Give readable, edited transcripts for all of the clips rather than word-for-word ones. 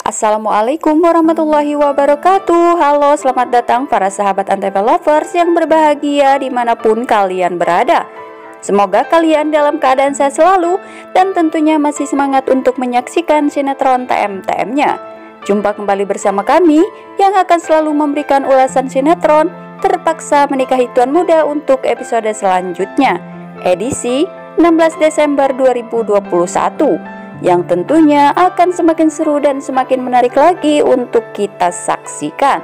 Assalamualaikum warahmatullahi wabarakatuh. Halo, selamat datang para sahabat Antv Lovers yang berbahagia dimanapun kalian berada. Semoga kalian dalam keadaan sehat selalu dan tentunya masih semangat untuk menyaksikan sinetron TM-TM-nya. Jumpa kembali bersama kami yang akan selalu memberikan ulasan sinetron Terpaksa Menikahi Tuan Muda untuk episode selanjutnya, edisi 16 Desember 2021. Yang tentunya akan semakin seru dan semakin menarik lagi untuk kita saksikan,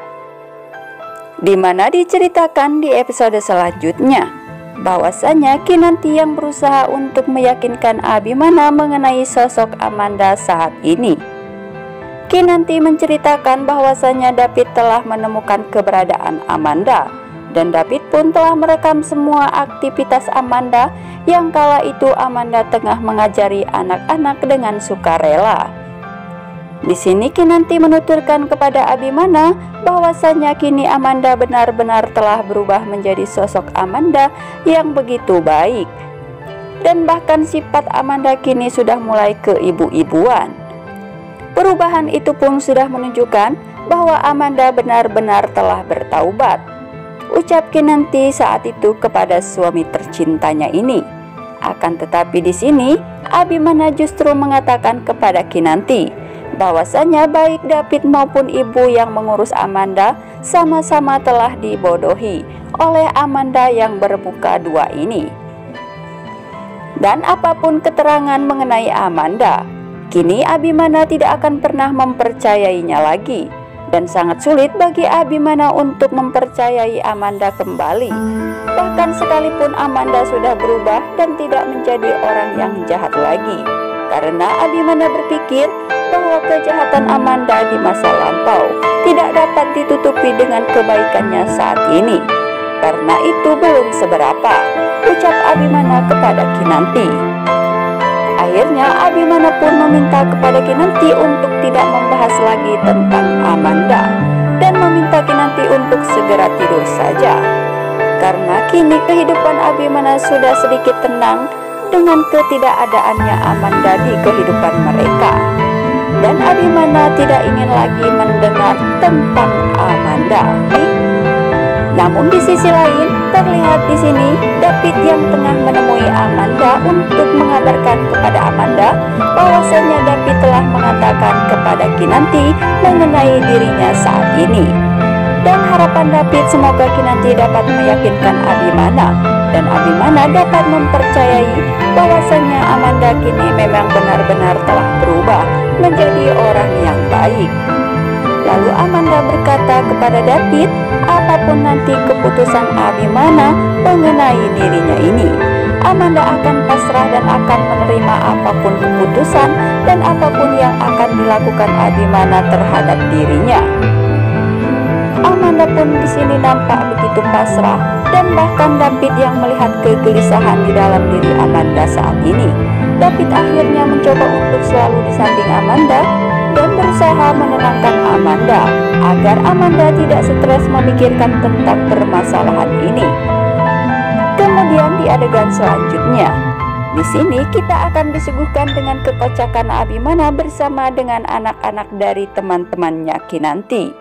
di mana diceritakan di episode selanjutnya bahwasanya Kinanti yang berusaha untuk meyakinkan Abimana mengenai sosok Amanda saat ini. Kinanti menceritakan bahwasanya David telah menemukan keberadaan Amanda dan David pun telah merekam semua aktivitas Amanda yang kala itu Amanda tengah mengajari anak-anak dengan sukarela. Di sini Kinanti menuturkan kepada Abimana bahwasanya kini Amanda benar-benar telah berubah menjadi sosok Amanda yang begitu baik, dan bahkan sifat Amanda kini sudah mulai keibu-ibuan. Perubahan itu pun sudah menunjukkan bahwa Amanda benar-benar telah bertaubat, ucap Kinanti saat itu kepada suami tercintanya ini. Akan tetapi di sini Abimana justru mengatakan kepada Kinanti bahwasanya baik David maupun ibu yang mengurus Amanda sama-sama telah dibodohi oleh Amanda yang bermuka dua ini. Dan apapun keterangan mengenai Amanda, kini Abimana tidak akan pernah mempercayainya lagi. Dan sangat sulit bagi Abimana untuk mempercayai Amanda kembali. Bahkan sekalipun Amanda sudah berubah dan tidak menjadi orang yang jahat lagi, karena Abimana berpikir bahwa kejahatan Amanda di masa lampau tidak dapat ditutupi dengan kebaikannya saat ini. Karena itu belum seberapa, ucap Abimana kepada Kinanti. Akhirnya Abimana pun meminta kepada Kinanti untuk tidak membahas lagi tentang Amanda dan meminta Kinanti untuk segera tidur saja, karena kini kehidupan Abimana sudah sedikit tenang dengan ketidakadaannya Amanda di kehidupan mereka, dan Abimana tidak ingin lagi mendengar tentang Amanda. Namun di sisi lain terlihat di sini David yang tengah menemui Amanda untuk mengabarkan kepada Amanda bahwasanya David telah mengatakan kepada Kinanti mengenai dirinya saat ini. Dan harapan David semoga Kinanti dapat meyakinkan Abimana dan Abimana dapat mempercayai bahwasanya Amanda kini memang benar-benar telah berubah menjadi orang yang baik. Lalu Amanda berkata kepada David, apapun nanti keputusan Abimana mengenai dirinya ini, Amanda akan pasrah dan akan menerima apapun keputusan dan apapun yang akan dilakukan Abimana terhadap dirinya. Amanda pun di sini nampak begitu pasrah, dan bahkan David yang melihat kegelisahan di dalam diri Amanda saat ini. David akhirnya mencoba untuk selalu di samping Amanda dan berusaha menenangkan Amanda agar Amanda tidak stres memikirkan tentang permasalahan ini. Kemudian di adegan selanjutnya, di sini kita akan disuguhkan dengan kekocakan Abimana bersama dengan anak-anak dari teman-temannya Kinanti.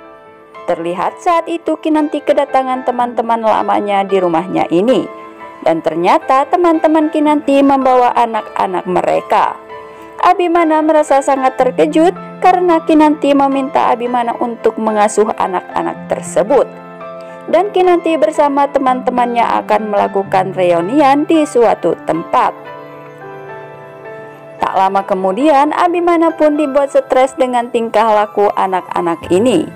Terlihat saat itu Kinanti kedatangan teman-teman lamanya di rumahnya ini, dan ternyata teman-teman Kinanti membawa anak-anak mereka. Abimana merasa sangat terkejut karena Kinanti meminta Abimana untuk mengasuh anak-anak tersebut. Dan Kinanti bersama teman-temannya akan melakukan reunian di suatu tempat. Tak lama kemudian Abimana pun dibuat stres dengan tingkah laku anak-anak ini,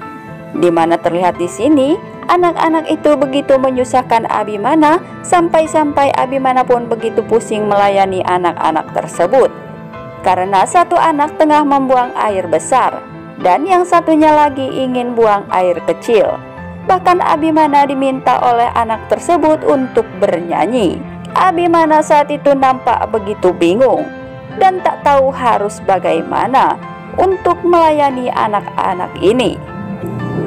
di mana terlihat di sini anak-anak itu begitu menyusahkan Abimana sampai-sampai Abimana pun begitu pusing melayani anak-anak tersebut. Karena satu anak tengah membuang air besar dan yang satunya lagi ingin buang air kecil. Bahkan Abimana diminta oleh anak tersebut untuk bernyanyi. Abimana saat itu nampak begitu bingung dan tak tahu harus bagaimana untuk melayani anak-anak ini.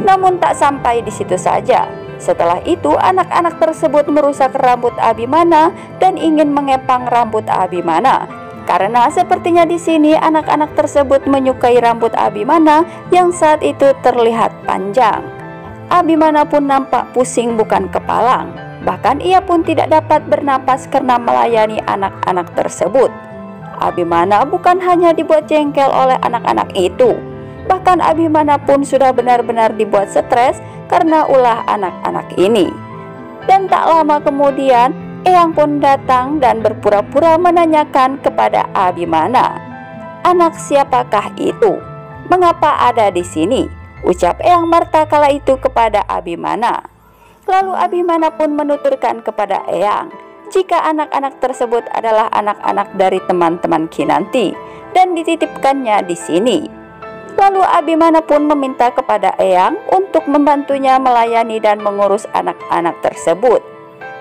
Namun tak sampai di situ saja. Setelah itu anak-anak tersebut merusak rambut Abimana dan ingin mengepang rambut Abimana. Karena sepertinya di sini anak-anak tersebut menyukai rambut Abimana yang saat itu terlihat panjang. Abimana pun nampak pusing bukan kepalang. Bahkan ia pun tidak dapat bernapas karena melayani anak-anak tersebut. Abimana bukan hanya dibuat jengkel oleh anak-anak itu, bahkan Abimana pun sudah benar-benar dibuat stres karena ulah anak-anak ini. Dan tak lama kemudian Eyang pun datang dan berpura-pura menanyakan kepada Abimana, "Anak siapakah itu? Mengapa ada di sini?" ucap Eyang Marta kala itu kepada Abimana. Lalu Abimana pun menuturkan kepada Eyang jika anak-anak tersebut adalah anak-anak dari teman-teman Kinanti dan dititipkannya di sini. Lalu Abimana pun meminta kepada Eyang untuk membantunya melayani dan mengurus anak-anak tersebut,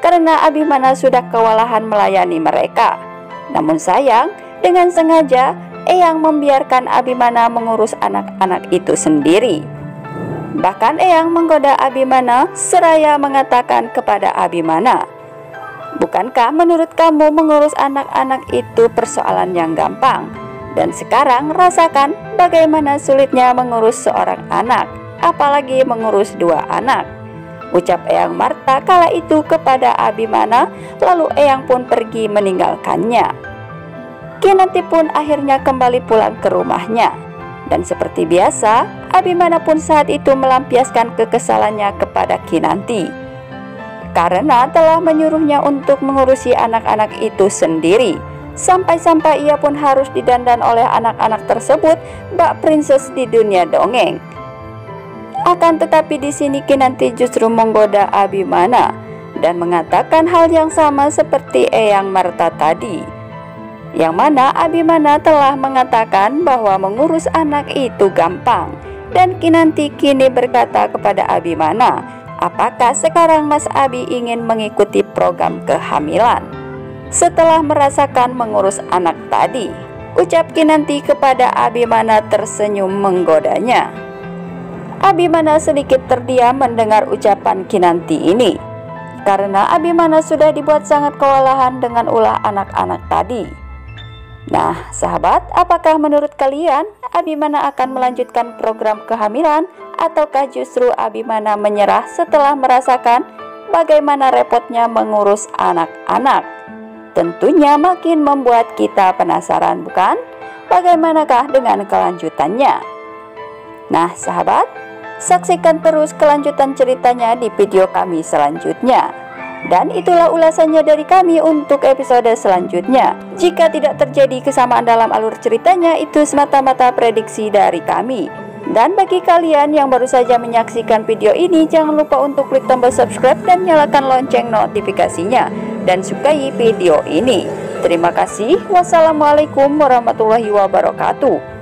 karena Abimana sudah kewalahan melayani mereka. Namun sayang, dengan sengaja Eyang membiarkan Abimana mengurus anak-anak itu sendiri. Bahkan Eyang menggoda Abimana seraya mengatakan kepada Abimana, "Bukankah menurut kamu mengurus anak-anak itu persoalan yang gampang? Dan sekarang rasakan bagaimana sulitnya mengurus seorang anak, apalagi mengurus 2 anak." ucap Eyang Marta kala itu kepada Abimana. Lalu Eyang pun pergi meninggalkannya. Kinanti pun akhirnya kembali pulang ke rumahnya. Dan seperti biasa, Abimana pun saat itu melampiaskan kekesalannya kepada Kinanti karena telah menyuruhnya untuk mengurusi anak-anak itu sendiri. Sampai-sampai ia pun harus didandan oleh anak-anak tersebut bak princess di dunia dongeng. Akan tetapi di sini Kinanti justru menggoda Abimana dan mengatakan hal yang sama seperti Eyang Marta tadi, yang mana Abimana telah mengatakan bahwa mengurus anak itu gampang. Dan Kinanti kini berkata kepada Abimana, "Apakah sekarang Mas Abi ingin mengikuti program kehamilan setelah merasakan mengurus anak tadi?" ucap Kinanti kepada Abimana tersenyum menggodanya. Abimana sedikit terdiam mendengar ucapan Kinanti ini, karena Abimana sudah dibuat sangat kewalahan dengan ulah anak-anak tadi. Nah sahabat, apakah menurut kalian Abimana akan melanjutkan program kehamilan, ataukah justru Abimana menyerah setelah merasakan bagaimana repotnya mengurus anak-anak? Tentunya makin membuat kita penasaran, bukan? Bagaimanakah dengan kelanjutannya? Nah sahabat, saksikan terus kelanjutan ceritanya di video kami selanjutnya. Dan itulah ulasannya dari kami untuk episode selanjutnya. Jika tidak terjadi kesamaan dalam alur ceritanya, itu semata-mata prediksi dari kami. Dan bagi kalian yang baru saja menyaksikan video ini, jangan lupa untuk klik tombol subscribe dan nyalakan lonceng notifikasinya, dan sukai video ini. Terima kasih. Wassalamualaikum warahmatullahi wabarakatuh.